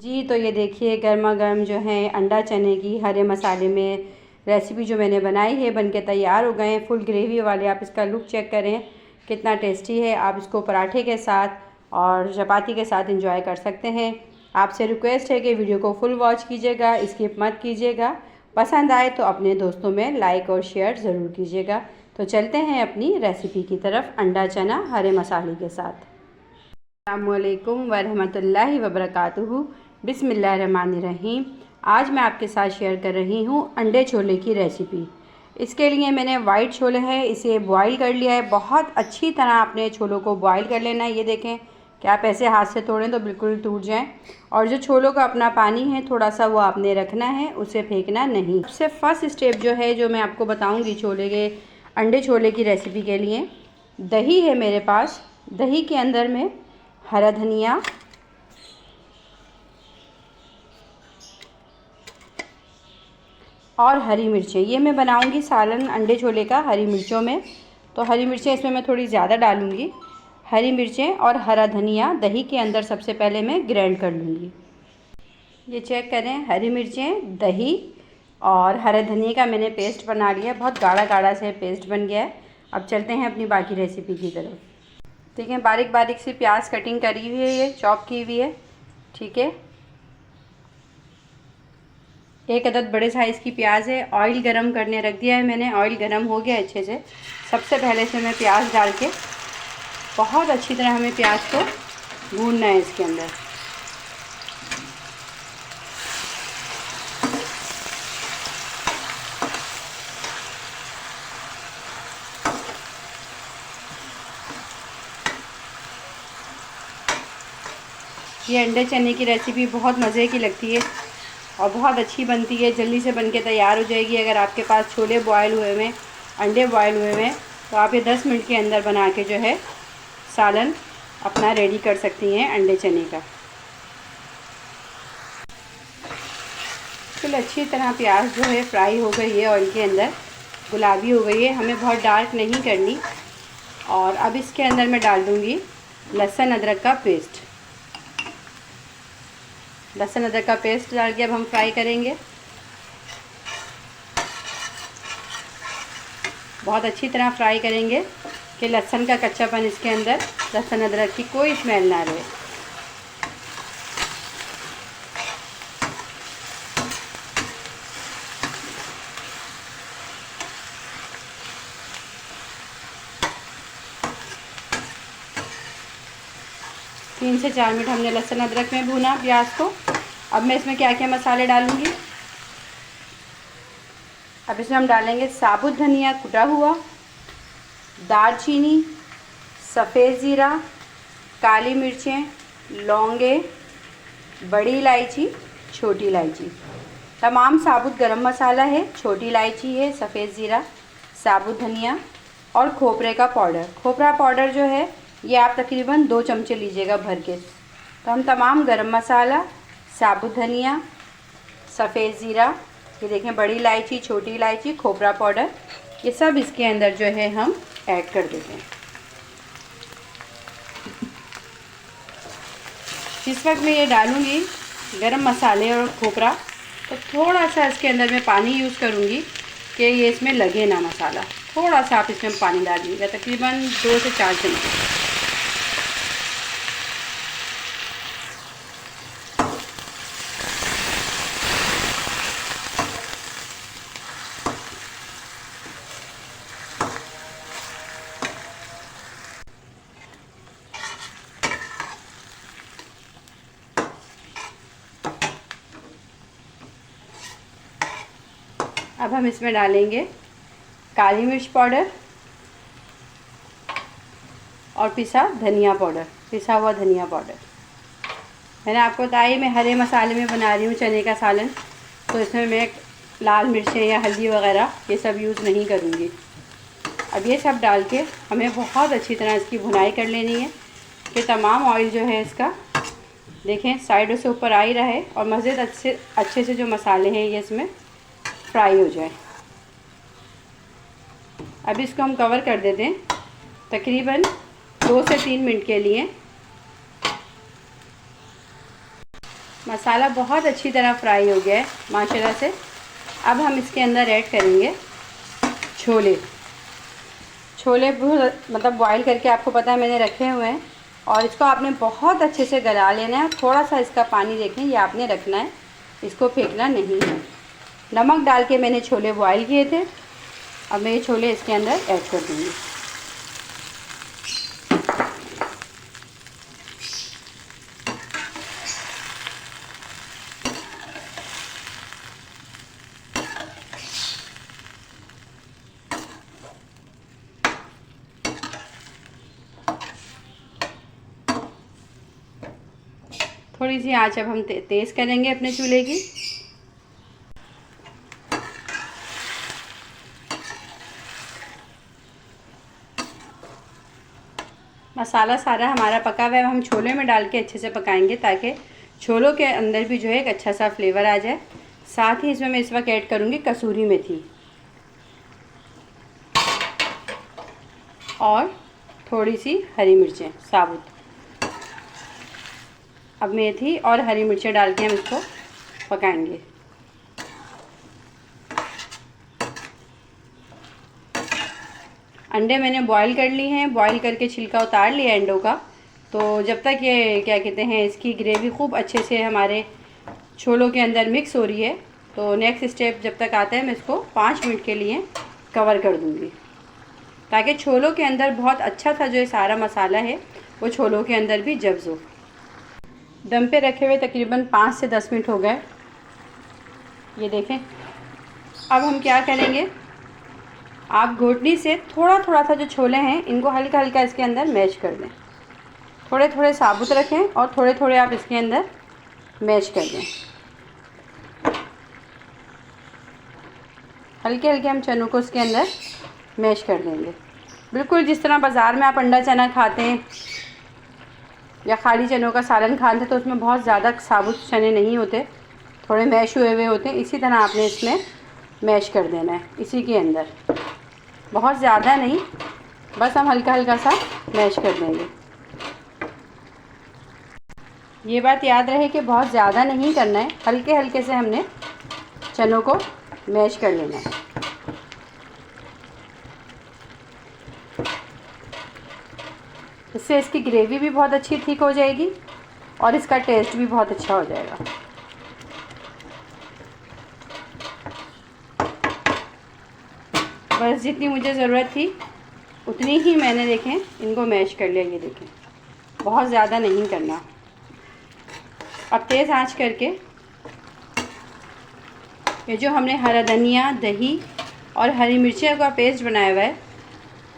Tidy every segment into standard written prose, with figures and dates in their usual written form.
जी तो ये देखिए गर्मा गर्म जो है अंडा चने की हरे मसाले में रेसिपी जो मैंने बनाई है बनके तैयार हो गए हैं। फुल ग्रेवी वाले। आप इसका लुक चेक करें कितना टेस्टी है। आप इसको पराठे के साथ और चपाती के साथ एंजॉय कर सकते हैं। आपसे रिक्वेस्ट है कि वीडियो को फुल वॉच कीजिएगा, स्किप मत कीजिएगा। पसंद आए तो अपने दोस्तों में लाइक और शेयर ज़रूर कीजिएगा। तो चलते हैं अपनी रेसिपी की तरफ, अंडा चना हरे मसाले के साथ। अस्सलामुअलैकुम वरहमतुल्लाहि वबरकातुहू। बिस्मिल्लाहिर्रहमानिर्रहीम। आज मैं आपके साथ शेयर कर रही हूँ अंडे छोले की रेसिपी। इसके लिए मैंने वाइट छोले हैं, इसे बॉईल कर लिया है। बहुत अच्छी तरह अपने छोलों को बॉईल कर लेना है। ये देखें कि आप ऐसे हाथ से तोड़ें तो बिल्कुल टूट जाएं। और जो छोलों का अपना पानी है थोड़ा सा वो आपने रखना है, उसे फेंकना नहीं। सबसे फर्स्ट स्टेप जो है जो मैं आपको बताऊँगी छोले के अंडे छोले की रेसिपी के लिए, दही है मेरे पास। दही के अंदर में हरा धनिया, और हरी मिर्चें। ये मैं बनाऊंगी सालन अंडे छोले का हरी मिर्चों में, तो हरी मिर्चें इसमें मैं थोड़ी ज़्यादा डालूंगी। हरी मिर्चें और हरा धनिया दही के अंदर सबसे पहले मैं ग्राइंड कर लूँगी। ये चेक करें, हरी मिर्चें, दही और हरा धनिया का मैंने पेस्ट बना लिया। बहुत गाढ़ा गाढ़ा से पेस्ट बन गया है। अब चलते हैं अपनी बाकी रेसिपी की तरफ। देखें बारीक बारीक सी प्याज कटिंग करी हुई है, ये चॉप की हुई है। ठीक है, एक अदद बड़े साइज़ की प्याज है। ऑयल गरम करने रख दिया है मैंने। ऑयल गरम हो गया अच्छे से। सबसे पहले से मैं प्याज डाल के बहुत अच्छी तरह हमें प्याज को भूनना है इसके अंदर। ये अंडे चने की रेसिपी बहुत मज़े की लगती है और बहुत अच्छी बनती है। जल्दी से बनके तैयार हो जाएगी। अगर आपके पास छोले बॉयल हुए हुए, अंडे बॉयल हुए हुए, तो आप ये 10 मिनट के अंदर बना के जो है सालन अपना रेडी कर सकती हैं अंडे चने का। चलो अच्छी तरह प्याज जो है फ्राई हो गई है ऑयल के अंदर, गुलाबी हो गई है। हमें बहुत डार्क नहीं करनी। और अब इसके अंदर मैं डाल दूँगी लहसुन अदरक का पेस्ट। लहसुन अदरक का पेस्ट डाल के अब हम फ्राई करेंगे। बहुत अच्छी तरह फ्राई करेंगे कि लहसुन का कच्चापन इसके अंदर, लहसुन अदरक की कोई स्मेल ना रहे। तीन से 4 मिनट हमने लहसुन अदरक में भूना प्याज को। अब मैं इसमें क्या क्या मसाले डालूँगी। अब इसमें हम डालेंगे साबुत धनिया कुटा हुआ, दालचीनी, सफ़ेद ज़ीरा, काली मिर्चें, लौंगे, बड़ी इलायची, छोटी इलायची, तमाम साबुत गरम मसाला है, छोटी इलायची है, सफ़ेद ज़ीरा, साबुत धनिया और खोपरे का पाउडर। खोपरा पाउडर जो है ये आप तकरीबन 2 चमचे लीजिएगा भर के। तो हम तमाम गरम मसाला, साबुत धनिया, सफ़ेद ज़ीरा, ये देखें बड़ी इलायची, छोटी इलायची, खोपरा पाउडर, ये सब इसके अंदर जो है हम ऐड कर देते हैं। जिस वक्त मैं ये डालूँगी गरम मसाले और खोपरा, तो थोड़ा सा इसके अंदर मैं पानी यूज़ करूँगी कि ये इसमें लगे ना मसाला। थोड़ा सा आप इसमें पानी डालिएगा, तकरीबन 2 से 4 चम्मच। अब हम इसमें डालेंगे काली मिर्च पाउडर और पिसा धनिया पाउडर, पिसा हुआ धनिया पाउडर। मैंने आपको बताया मैं हरे मसाले में बना रही हूँ चने का सालन, तो इसमें मैं लाल मिर्चें या हल्दी वगैरह ये सब यूज़ नहीं करूँगी। अब ये सब डाल के हमें बहुत अच्छी तरह इसकी भुनाई कर लेनी है कि तमाम ऑयल जो है इसका, देखें साइडों से ऊपर आ ही रहा है और मज़ीद अच्छे से जो मसाले हैं ये इसमें फ्राई हो जाए। अब इसको हम कवर कर देते हैं तकरीबन 2 से 3 मिनट के लिए। मसाला बहुत अच्छी तरह फ्राई हो गया है माशाल्लाह से। अब हम इसके अंदर ऐड करेंगे छोले। छोले मतलब बॉईल करके आपको पता है मैंने रखे हुए हैं, और इसको आपने बहुत अच्छे से गला लेना है। थोड़ा सा इसका पानी देखें ये आपने रखना है, इसको फेंकना नहीं है। नमक डाल के मैंने छोले बॉईल किए थे। अब मैं ये छोले इसके अंदर ऐड कर दूँगी। थोड़ी सी आंच अब हम तेज़ करेंगे अपने चूल्हे की। मसाला सारा हमारा पका हुआ है, हम छोले में डाल के अच्छे से पकाएंगे ताकि छोलों के अंदर भी जो है एक अच्छा सा फ्लेवर आ जाए। साथ ही इसमें मैं इस वक्त ऐड करूँगी कसूरी मेथी और थोड़ी सी हरी मिर्चें साबुत। अब मेथी और हरी मिर्चें डाल के हम इसको पकाएंगे। अंडे मैंने बॉईल कर लिए हैं, बॉईल करके छिलका उतार लिया अंडों का। तो जब तक ये क्या कहते हैं इसकी ग्रेवी खूब अच्छे से हमारे छोलों के अंदर मिक्स हो रही है, तो नेक्स्ट स्टेप जब तक आता है मैं इसको 5 मिनट के लिए कवर कर दूँगी, ताकि छोलों के अंदर बहुत अच्छा सा जो सारा मसाला है वो छोलों के अंदर भी जब्ज़ हो। दम पे रखे हुए तकरीबन 5 से 10 मिनट हो गए, ये देखें। अब हम क्या करेंगे, आप घोटनी से थोड़ा थोड़ा सा जो छोले हैं इनको हल्का हल्का इसके अंदर मैश कर दें। थोड़े थोड़े साबुत रखें और थोड़े थोड़े आप इसके अंदर मैश कर दें। हल्के हल्के हम चनों को इसके अंदर मैश कर देंगे, बिल्कुल जिस तरह बाज़ार में आप अंडा चना खाते हैं या खाली चनों का सालन खाते हैं तो उसमें बहुत ज़्यादा साबुत चने नहीं होते, थोड़े मैश हुए हुए होते हैं। इसी तरह आपने इसमें मैश कर देना है, इसी के अंदर बहुत ज़्यादा नहीं, बस हम हल्का हल्का सा मैश कर देंगे। ये बात याद रहे कि बहुत ज़्यादा नहीं करना है, हल्के हल्के से हमने चनों को मैश कर लेना है। इससे इसकी ग्रेवी भी बहुत अच्छी थिक हो जाएगी और इसका टेस्ट भी बहुत अच्छा हो जाएगा। बस जितनी मुझे ज़रूरत थी उतनी ही मैंने देखें इनको मैश कर लिया। ये देखें, बहुत ज़्यादा नहीं करना। अब तेज़ आंच करके ये जो हमने हरा धनिया, दही और हरी मिर्ची का पेस्ट बनाया हुआ है,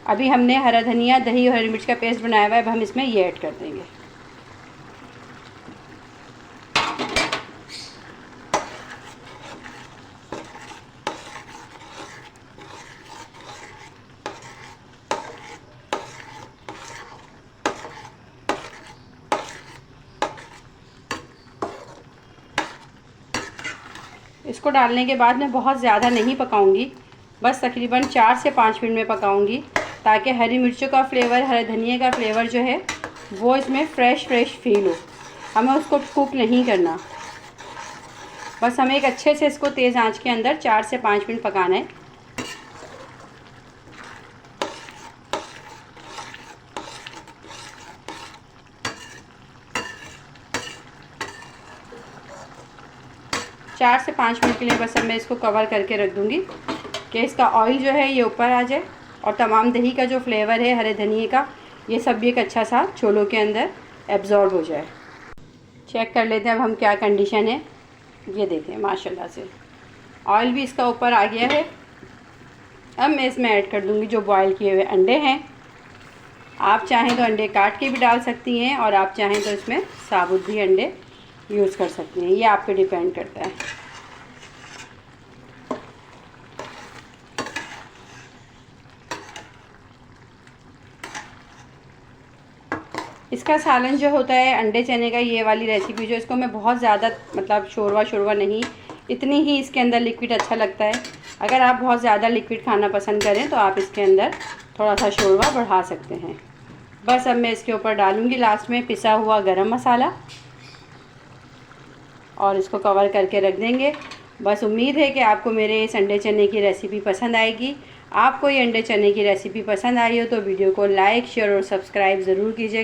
अभी हमने हरा धनिया, दही और हरी मिर्च का पेस्ट बनाया हुआ है, अब हम इसमें ये ऐड कर देंगे। इसको डालने के बाद मैं बहुत ज़्यादा नहीं पकाऊंगी, बस तकरीबन 4 से 5 मिनट में पकाऊंगी, ताकि हरी मिर्चों का फ्लेवर, हरे धनिया का फ्लेवर जो है वो इसमें फ्रेश फील हो। हमें उसको कुक नहीं करना, बस हमें एक अच्छे से इसको तेज़ आंच के अंदर 4 से 5 मिनट पकाना है। चार से 5 मिनट के लिए बस अब मैं इसको कवर करके रख दूँगी कि इसका ऑयल जो है ये ऊपर आ जाए और तमाम दही का जो फ्लेवर है, हरे धनिए का, ये सब भी एक अच्छा सा छोलों के अंदर एब्जॉर्ब हो जाए। चेक कर लेते हैं अब हम क्या कंडीशन है। ये देखें माशाल्लाह से ऑयल भी इसका ऊपर आ गया है। अब मैं इसमें ऐड कर दूँगी जो बॉयल किए हुए अंडे हैं। आप चाहें तो अंडे काट के भी डाल सकती हैं और आप चाहें तो इसमें साबुत भी अंडे यूज़ कर सकती हैं, ये आप पे डिपेंड करता है। इसका सालन जो होता है अंडे चने का, ये वाली रेसिपी जो, इसको मैं बहुत ज़्यादा मतलब शोरवा नहीं, इतनी ही इसके अंदर लिक्विड अच्छा लगता है। अगर आप बहुत ज़्यादा लिक्विड खाना पसंद करें तो आप इसके अंदर थोड़ा सा शोरवा बढ़ा सकते हैं। बस अब मैं इसके ऊपर डालूँगी लास्ट में पिसा हुआ गरम मसाला और इसको कवर करके रख देंगे। बस उम्मीद है कि आपको मेरे इस अंडे चने की रेसिपी पसंद आएगी। आपको ये अंडे चने की रेसिपी पसंद आई हो तो वीडियो को लाइक, शेयर और सब्सक्राइब ज़रूर कीजिए।